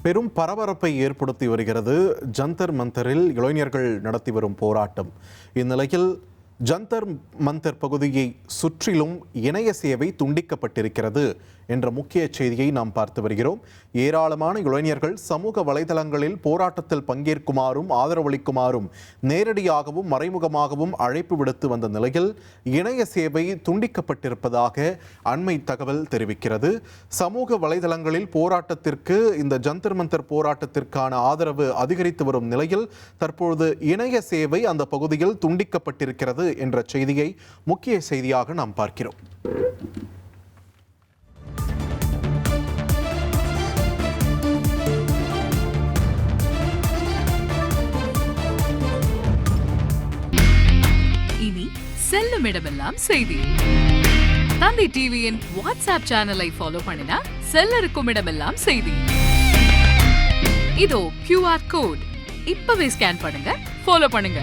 பெரும் பரபரப்பை ஏற்படுத்தி வருகிறது ஜந்தர் மந்தரில் இளைஞர்கள் நடத்தி வரும் போராட்டம். இந்நிலையில் ஜந்தர் மந்தர் பகுதியை சுற்றிலும் இணைய சேவை துண்டிக்கப்பட்டிருக்கிறது என்ற முக்கிய செய்தியை நாம் பார்த்து வருகிறோம். ஏராளமான இளைஞர்கள் சமூக வலைதளங்களில் போராட்டத்தில் பங்கேற்குமாறும் ஆதரவளிக்குமாறும் நேரடியாகவும் மறைமுகமாகவும் அழைப்பு விடுத்து வந்த நிலையில் இணைய சேவை துண்டிக்கப்பட்டிருப்பதாக அண்மை தகவல் தெரிவிக்கிறது. சமூக வலைதளங்களில் போராட்டத்திற்கு இந்த ஜந்தர் மந்தர் போராட்டத்திற்கான ஆதரவு அதிகரித்து வரும் நிலையில் தற்பொழுது இணைய சேவை அந்த பகுதியில் துண்டிக்கப்பட்டிருக்கிறது என்ற செய்தியை முக்கிய செய்தியாக நாம் பார்க்கிறோம். இனி செல்லும் இடமெல்லாம் செய்தி. தந்தி டிவியின் வாட்ஸ்அப் சேனலை ஃபாலோ பண்ணினா செல்ல இருக்கும் இடமெல்லாம் செய்தி. இதோ QR கோட் இப்பவே ஸ்கேன் பண்ணுங்க, ஃபாலோ பண்ணுங்க.